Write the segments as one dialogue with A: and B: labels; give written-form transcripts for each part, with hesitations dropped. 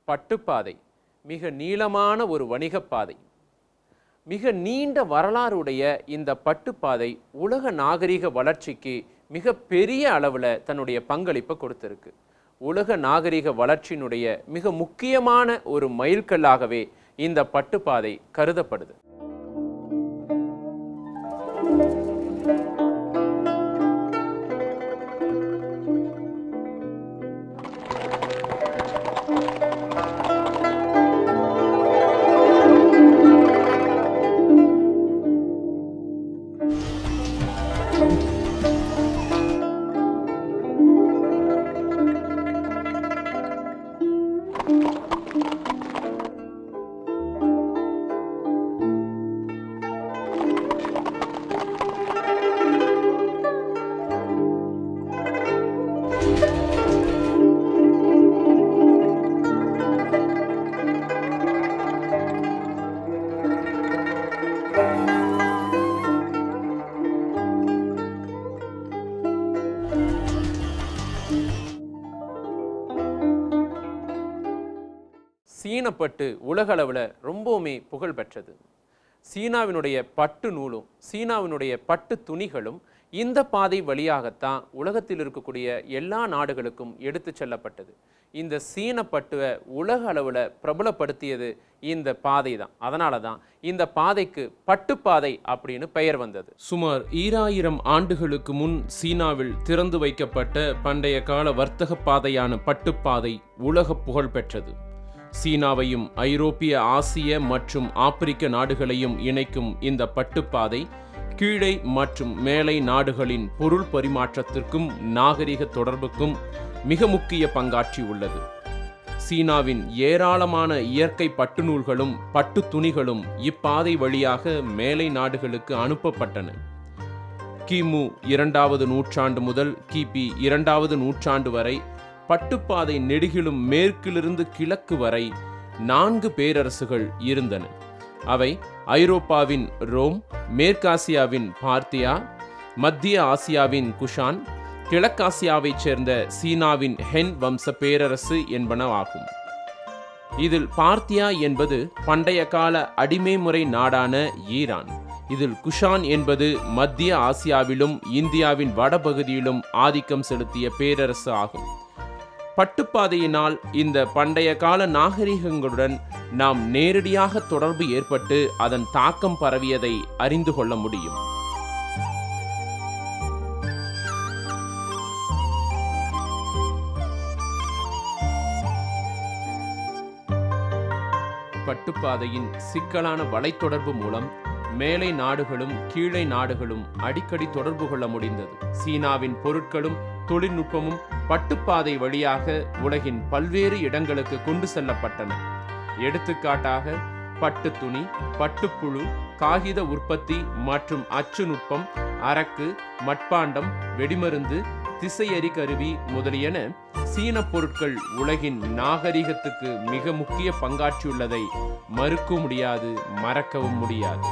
A: பட்டுப்பாதை மிக நீளமான ஒரு வணிகப் பாதை. மிக நீண்ட வரலாறுடைய இந்த பட்டுப்பாதை உலக நாகரிக வளர்ச்சிக்கு மிக பெரிய அளவில் தன்னுடைய பங்களிப்பை கொடுத்திருக்கு. உலக நாகரிக வளர்ச்சியினுடைய மிக முக்கியமான ஒரு மைல்கல்லாகவே இந்த பட்டுப்பாதை கருதப்படுது. சீனப்பட்டு உலகளவில் ரொம்பவுமே புகழ் பெற்றது. சீனாவினுடைய பட்டு நூலும் சீனாவினுடைய பட்டு துணிகளும் இந்த பாதை வழியாகத்தான் உலகத்தில் இருக்கக்கூடிய எல்லா நாடுகளுக்கும் எடுத்து செல்லப்பட்டது. இந்த சீன பட்டுவை உலக அளவில் பிரபலப்படுத்தியது இந்த பாதை தான். அதனால தான் இந்த பாதைக்கு பட்டுப்பாதை அப்படின்னு பெயர் வந்தது. சுமார் 2000 ஆண்டுகளுக்கு முன் சீனாவில் திறந்து வைக்கப்பட்ட பண்டைய கால வர்த்தக பாதையான பட்டுப்பாதை உலக புகழ் பெற்றது. சீனாவையும் ஐரோப்பிய, ஆசிய மற்றும் ஆப்பிரிக்க நாடுகளையும் இணைக்கும் இந்த பட்டுப்பாதை கீழே மற்றும் மேலை நாடுகளின் பொருள் பரிமாற்றத்திற்கும் நாகரிக தொடர்புக்கும் மிக முக்கிய பங்காற்றி உள்ளது. சீனாவின் ஏராளமான இயற்கை பட்டு நூல்களும் பட்டு துணிகளும் இப்பாதை வழியாக மேலை நாடுகளுக்கு அனுப்பப்பட்டன. கிமு 2வது நூற்றாண்டு முதல் கிபி 2வது நூற்றாண்டு வரை பட்டுப்பாதை நெடுகிலும் மேற்கிலிருந்து கிழக்கு வரை 4 பேரரசுகள் இருந்தன. அவை ஐரோப்பாவின் ரோம், மேற்காசியாவின் பார்த்தியா, மத்திய ஆசியாவின் குஷான், கிழக்காசியாவைச் சேர்ந்த சீனாவின் ஹென் வம்ச பேரரசு என்பனவாகும். இதில் பார்த்தியா என்பது பண்டைய கால அடிமை முறை நாடான ஈரான். இதில் குஷான் என்பது மத்திய ஆசியாவிலும் இந்தியாவின் வடபகுதியிலும் ஆதிக்கம் செலுத்திய பேரரசு ஆகும். பட்டுப்பாதையினால் இந்த பண்டைய கால நாகரிகங்களுடன் நாம் நேரடியாக தொடர்பு ஏற்பட்டு அதன் தாக்கம் பரவியதை அறிந்து கொள்ள முடியும். பட்டுப்பாதையின் சிக்கலான வலைத்தொடர்பு மூலம் மேலை நாடுகளும் கீழே நாடுகளும் அடிக்கடி தொடர்பு கொள்ள முடிந்தது. சீனாவின் பொருட்களும் தொழில்நுட்பமும் பட்டுப்பாதை வழியாக உலகின் பல்வேறு இடங்களுக்கு கொண்டு செல்லப்பட்டன. எடுத்துக்காட்டாக பட்டு துணி, பட்டுப்புழு, காகித உற்பத்தி மற்றும் அச்சு நுட்பம், அரக்கு, மட்பாண்டம், வெடிமருந்து, திசையறி கருவி முதலியன சீன பொருட்கள் உலகின் நாகரிகத்துக்கு மிக முக்கிய பங்காற்றியுள்ளதை மறுக்க முடியாது, மறக்கவும் முடியாது.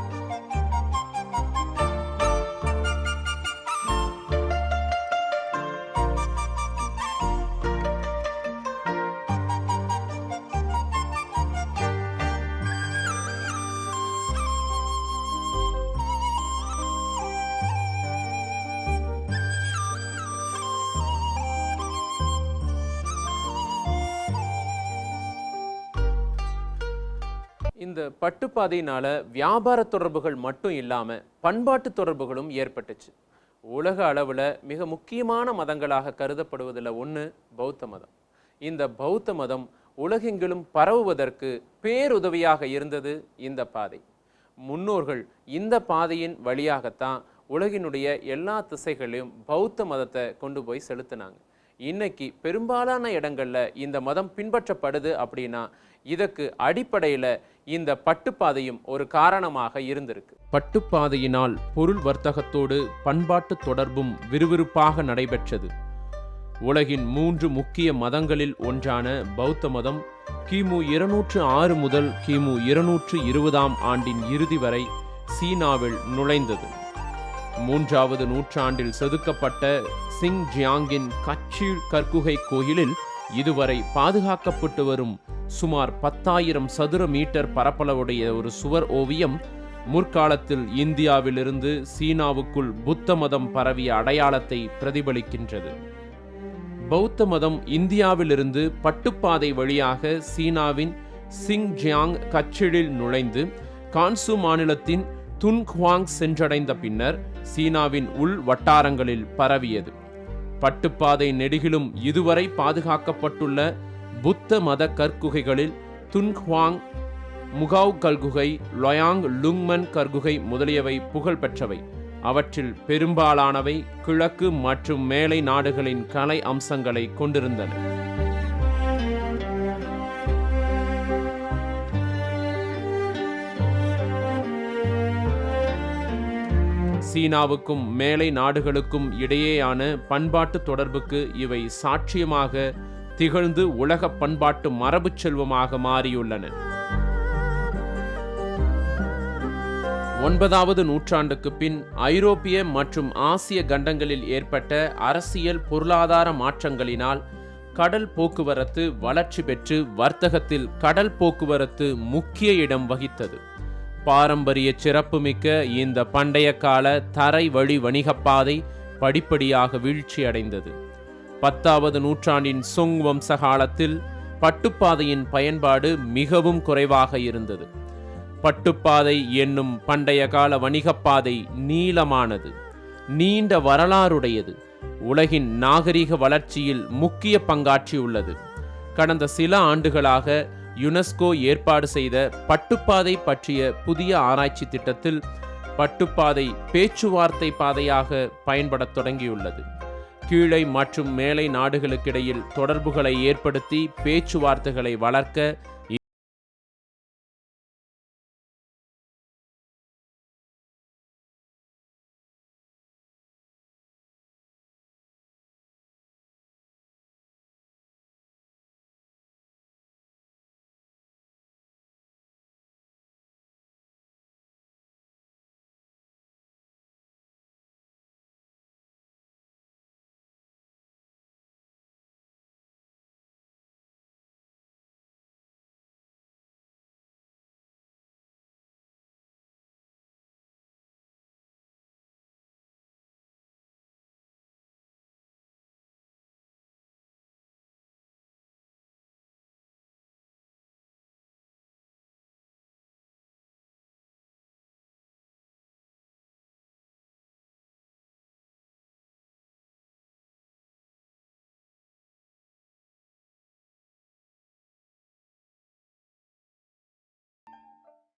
A: இந்த பட்டுப்பாதையினால வியாபார தொடர்புகள் மட்டும் இல்லாமல் பண்பாட்டு தொடர்புகளும் ஏற்பட்டுச்சு. உலக அளவில் மிக முக்கியமான மதங்களாக கருதப்படுவதில் ஒன்று பௌத்த மதம். இந்த பௌத்த மதம் உலகெங்கிலும் பரவுவதற்கு பேருதவியாக இருந்தது இந்த பாதை. முன்னோர்கள் இந்த பாதையின் வழியாகத்தான் உலகினுடைய எல்லா திசைகளையும் பௌத்த மதத்தை கொண்டு போய் செலுத்தினாங்க. இன்னைக்கு பெரும்பாலான இடங்களில் இந்த மதம் பின்பற்றப்படுது அப்படின்னா இதற்கு அடிப்படையில் இந்த பட்டுப்பாதையும் ஒரு காரணமாக இருந்திருக்கு. பட்டுப்பாதையினால் பொருள் வர்த்தகத்தோடு பண்பாட்டு தொடர்பும் விறுவிறுப்பாக நடைபெற்றது. உலகின் 3 முக்கிய மதங்களில் ஒன்றான பௌத்த மதம் கிமு 206 முதல் கிமு 220ஆம் ஆண்டின் இறுதி வரை சீனாவில் நுழைந்தது. 3வது நூற்றாண்டில் செதுக்கப்பட்ட சிங் ஜியாங்கின் கச்சீழ் கற்குகை கோயிலில் இதுவரை பாதுகாக்கப்பட்டு வரும் சுமார் 10,000 சதுர மீட்டர் பரப்பளவுடைய ஒரு சுவர் ஓவியம் முற்காலத்தில் இந்தியாவிலிருந்து சீனாவுக்குள் புத்த மதம் பரவிய அடையாளத்தை பிரதிபலிக்கின்றது. பௌத்த மதம் இந்தியாவிலிருந்து பட்டுப்பாதை வழியாக சீனாவின் சிங்ஜியாங் கச்சிலில் நுழைந்து கான்சு மாநிலத்தின் துன்குவாங் சென்றடைந்த பின்னர் சீனாவின் உள் வட்டாரங்களில் பரவியது. பட்டுப்பாதை நெடுகிலும் இதுவரை பாதுகாக்கப்பட்டுள்ள புத்த மத கற்குகைகளில் துன்குவாங், முகாவ் கல்குகை, லொயாங் லுங்மன் கற்குகை முதலியவை புகழ்பெற்றவை. அவற்றில் பெரும்பாலானவை கிழக்கு மற்றும் மேலை நாடுகளின் கலை அம்சங்களை கொண்டிருந்தன. சீனாவுக்கும் மேலை நாடுகளுக்கும் இடையேயான பண்பாட்டு தொடர்புக்கு இவை சாட்சியமாக திகழ்ந்து உலக பண்பாட்டு மரபு செல்வமாக மாறியுள்ளன. 9வது நூற்றாண்டுக்கு பின் ஐரோப்பிய மற்றும் ஆசிய கண்டங்களில் ஏற்பட்ட அரசியல் பொருளாதார மாற்றங்களினால் கடல் போக்குவரத்து வளர்ச்சி பெற்று வர்த்தகத்தில் கடல் போக்குவரத்து முக்கிய இடம் வகித்தது. பாரம்பரிய சிறப்புமிக்க இந்த பண்டைய கால தரை வழி வணிகப்பாதை படிப்படியாக வீழ்ச்சியடைந்தது. 10வது நூற்றாண்டின் சொங் வம்ச காலத்தில் பட்டுப்பாதையின் பயன்பாடு மிகவும் குறைவாக இருந்தது. பட்டுப்பாதை என்னும் பண்டைய கால வணிகப்பாதை நீளமானது, நீண்ட வரலாறுடையது, உலகின் நாகரிக வளர்ச்சியில் முக்கிய பங்காற்றியுள்ளது. கடந்த சில ஆண்டுகளாக யுனெஸ்கோ ஏற்பாடு செய்த பட்டுப்பாதை பற்றிய புதிய ஆராய்ச்சி திட்டத்தில் பட்டுப்பாதை பேச்சுவார்த்தை பாதையாக பயன்படத் தொடங்கியுள்ளது. கீழே மற்றும் மேலை நாடுகளுக்கிடையில் தொடர்புகளை ஏற்படுத்தி பேச்சுவார்த்தைகளை வளர்க்க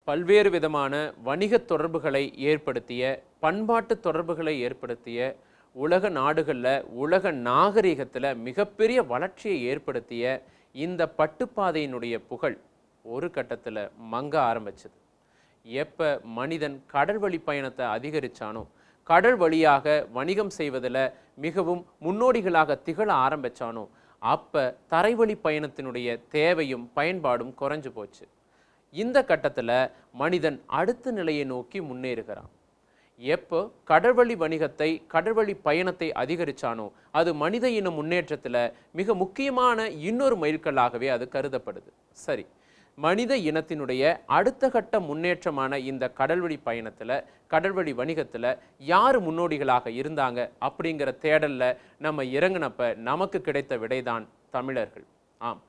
A: பல்வேறு விதமான வணிக தொடர்புகளை ஏற்படுத்திய, பண்பாட்டு தொடர்புகளை ஏற்படுத்திய, உலக நாடுகளில் உலக நாகரிகத்தில் மிகப்பெரிய வளர்ச்சியை ஏற்படுத்திய இந்த பட்டுப்பாதையினுடைய புகழ் ஒரு கட்டத்தில் மங்க ஆரம்பிச்சது. எப்போ மனிதன் கடல் வழி பயணத்தை அதிகரித்தானோ, கடல் வழியாக வணிகம் செய்வதில் மிகவும் முன்னோடிகளாக திகழ ஆரம்பித்தானோ, அப்போ தரைவழி பயணத்தினுடைய தேவையும் பயன்பாடும் குறைஞ்சு போச்சு. இந்த கட்டத்தில் மனிதன் அடுத்த நிலையை நோக்கி முன்னேறுகிறான். எப்போ கடல்வழி வணிகத்தை, கடல்வழி பயணத்தை அதிகரித்தானோ, அது மனித இன முன்னேற்றத்தில் மிக முக்கியமான இன்னொரு மைல்கல்லாகவே அது கருதப்படுது. சரி, மனித இனத்தினுடைய அடுத்த கட்ட முன்னேற்றமான இந்த கடல்வழி பயணத்தில், கடல்வழி வணிகத்தில் யார் முன்னோடிகளாக இருந்தாங்க அப்படிங்கிற தேடலில் நம்ம இறங்கினப்ப நமக்கு கிடைத்த விடைதான் தமிழர்கள். ஆம்,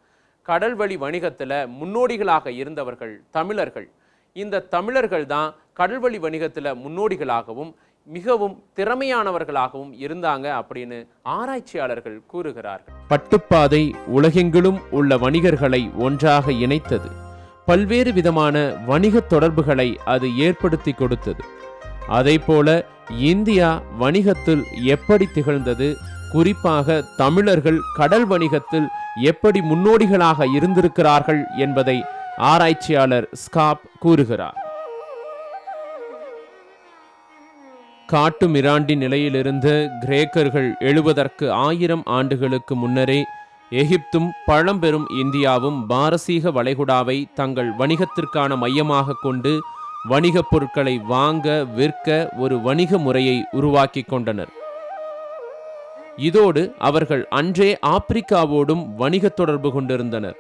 A: கடல்வழி வணிகத்தில் முன்னோடிகளாக இருந்தவர்கள் தமிழர்கள். இந்த தமிழர்கள் தான் கடல்வழி வணிகத்தில் முன்னோடிகளாகவும் மிகவும் திறமையானவர்களாகவும் இருந்தாங்க அப்படின்னு ஆராய்ச்சியாளர்கள் கூறுகிறார்கள். பட்டுப்பாதை உலகெங்கிலும் உள்ள வணிகர்களை ஒன்றாக இணைத்தது. பல்வேறு விதமான வணிக தொடர்புகளை அது ஏற்படுத்தி கொடுத்தது. அதைப்போல இந்தியா வணிகத்தில் எப்படி திகழ்ந்தது, குறிப்பாக தமிழர்கள் கடல் வணிகத்தில் எப்படி முன்னோடிகளாக இருந்திருக்கிறார்கள் என்பதை ஆராய்ச்சியாளர் ஸ்காப் கூறுகிறார். காட்டு மிராண்டி நிலையிலிருந்து கிரேக்கர்கள் எழுவதற்கு 1000 ஆண்டுகளுக்கு முன்னரே எகிப்தும் பழம்பெரும் இந்தியாவும் பாரசீக வளைகுடாவை தங்கள் வணிகத்திற்கான மையமாக கொண்டு வணிகப் பொருட்களை வாங்க விற்க ஒரு வணிக முறையை உருவாக்கி கொண்டனர். இதோடு அவர்கள் அன்றே ஆப்பிரிக்காவோடும் வணிக தொடர்பு கொண்டிருந்தனர்.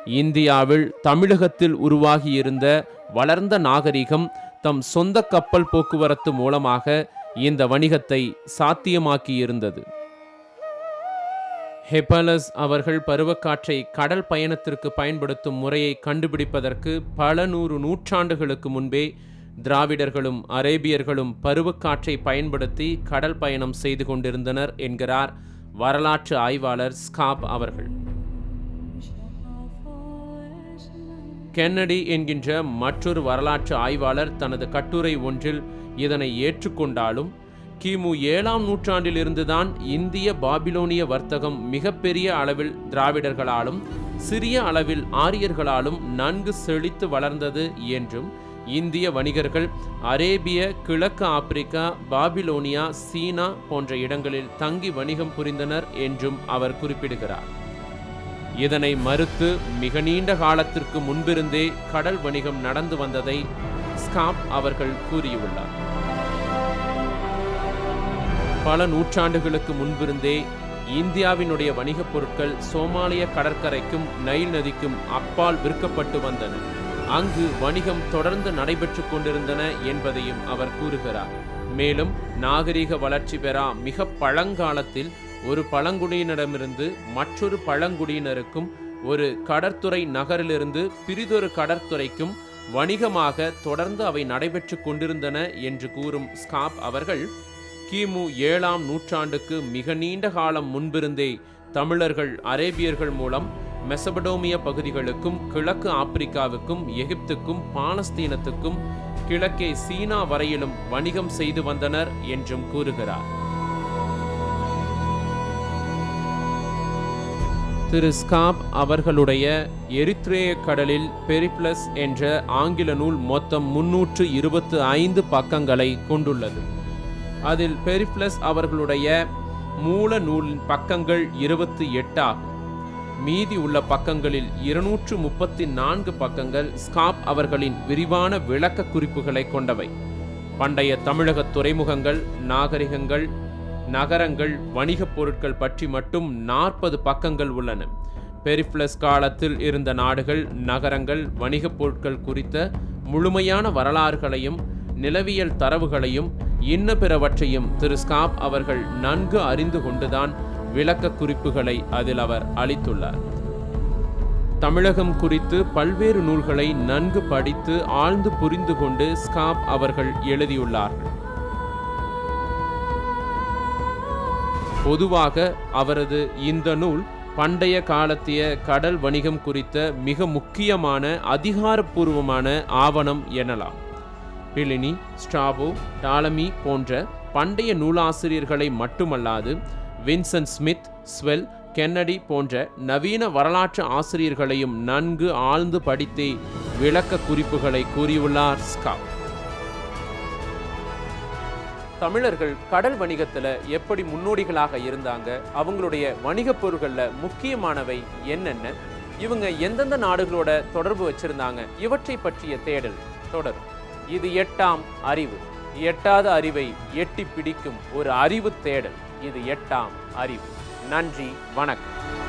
A: இந்தியாவில் தமிழகத்தில் உருவாகியிருந்த வளர்ந்த நாகரிகம் தம் சொந்த கப்பல் போக்குவரத்து மூலமாக இந்த வணிகத்தை சாத்தியமாக்கியிருந்தது. ஹெப்பலஸ் அவர்கள் பருவக்காற்றை கடல் பயணத்திற்கு பயன்படுத்தும் முறையை கண்டுபிடிப்பதற்கு பல நூறு நூற்றாண்டுகளுக்கு முன்பே திராவிடர்களும் அரேபியர்களும் பருவக்காற்றை பயன்படுத்தி கடல் பயணம் செய்து கொண்டிருந்தனர் என்கிறார் வரலாற்று ஆய்வாளர் ஸ்காப் அவர்கள். கென்னடி என்கின்ற மற்றொரு வரலாற்று ஆய்வாளர் தனது கட்டுரை ஒன்றில் இதனை ஏற்றுக்கொண்டாலும் கிமு 7ஆம் நூற்றாண்டில் இருந்துதான் இந்திய பாபிலோனிய வர்த்தகம் மிகப்பெரிய அளவில் திராவிடர்களாலும் சிறிய அளவில் ஆரியர்களாலும் நன்கு செழித்து வளர்ந்தது என்றும் இந்திய வணிகர்கள் அரேபிய, கிழக்கு ஆப்பிரிக்கா, பாபிலோனியா, சீனா போன்ற இடங்களில் தங்கி வணிகம் புரிந்தனர் என்றும் அவர் குறிப்பிடுகிறார். இதனை மறுத்து மிக நீண்ட காலத்திற்கு முன்பிருந்தே கடல் வணிகம் நடந்து வந்ததை ஸ்காப் அவர்கள் கூறியுள்ளார். பல நூற்றாண்டுகளுக்கு முன்பிருந்தே இந்தியாவினுடைய வணிகப் பொருட்கள் சோமாலிய கடற்கரைக்கும் நைல் நதிக்கும் அப்பால் விற்கப்பட்டு வந்தன. அங்கு வணிகம் தொடர்ந்து நடைபெற்று கொண்டிருந்தன என்பதையும் அவர் கூறுகிறார். மேலும் நாகரிக வளர்ச்சி பெறா மிக பழங்காலத்தில் ஒரு பழங்குடியினரிடமிருந்து மற்றொரு பழங்குடியினருக்கும் ஒரு கடற்துறை நகரிலிருந்து பிரிதொரு கடற்துறைக்கும் வணிகமாக தொடர்ந்து அவை நடைபெற்று கொண்டிருந்தன என்று கூறும் ஸ்காப் அவர்கள் கிமு 7ஆம் நூற்றாண்டுக்கு மிக நீண்ட காலம் முன்பிருந்தே தமிழர்கள் அரேபியர்கள் மூலம் மெசபடோமிய பகுதிகளுக்கும் கிழக்கு ஆப்பிரிக்காவுக்கும் எகிப்துக்கும் பாலஸ்தீனத்துக்கும் கிழக்கே சீனா வரையிலும் வணிகம் செய்து வந்தனர் என்றும் கூறுகிறார். திரு ஸ்காப் அவர்களுடைய எரித்ரேய கடலில் பெரிப்ளஸ் என்ற ஆங்கில நூல் மொத்தம் 325 பக்கங்களை கொண்டுள்ளது. அதில் பெரிப்ளஸ் அவர்களுடைய மூல நூலின் பக்கங்கள் 28 ஆகும். மீதி உள்ள பக்கங்களில் 234 பக்கங்கள் ஸ்காப் அவர்களின் விரிவான விளக்க குறிப்புகளை கொண்டவை. பண்டைய தமிழக துறைமுகங்கள், நாகரிகங்கள், நகரங்கள், வணிகப் பொருட்கள் பற்றி மட்டும் 40 பக்கங்கள் உள்ளன. பெரிப்ளஸ் காலத்தில் இருந்த நாடுகள், நகரங்கள், வணிகப் பொருட்கள் குறித்த முழுமையான வரலாறுகளையும் நிலவியல் தரவுகளையும் இன்ன பிறவற்றையும் திரு ஸ்காப் அவர்கள் நன்கு அறிந்து கொண்டுதான் விளக்க குறிப்புகளை அதில் அவர் அளித்துள்ளார். தமிழகம் குறித்து பல்வேறு நூல்களை நன்கு படித்து ஆழ்ந்து புரிந்து கொண்டு ஸ்காப் அவர்கள் எழுதியுள்ளார்கள். பொதுவாக அவரது இந்த நூல் பண்டைய காலத்திய கடல் வணிகம் குறித்த மிக முக்கியமான அதிகாரப்பூர்வமான ஆவணம் எனலாம். பிளினி, ஸ்ட்ராபோ, டாலமி போன்ற பண்டைய நூலாசிரியர்களை மட்டுமல்லாது வின்சென்ட் ஸ்மித், ஸ்வெல், கென்னடி போன்ற நவீன வரலாற்று ஆசிரியர்களையும் நன்கு ஆழ்ந்து படித்தே விளக்க குறிப்புகளை கூறியுள்ளார் ஸ்காப். தமிழர்கள் கடல் வணிகத்தில் எப்படி முன்னோடிகளாக இருந்தாங்க, அவங்களுடைய வணிகப் பொருட்களில் முக்கியமானவை என்னென்ன, இவங்க எந்தெந்த நாடுகளோட தொடர்பு வச்சிருந்தாங்க, இவற்றை பற்றிய தேடல் தொடரும். இது 8ஆம் அறிவு. எட்டாத அறிவை எட்டி பிடிக்கும் ஒரு அறிவு தேடல். இது 8ஆம் அறிவு. நன்றி, வணக்கம்.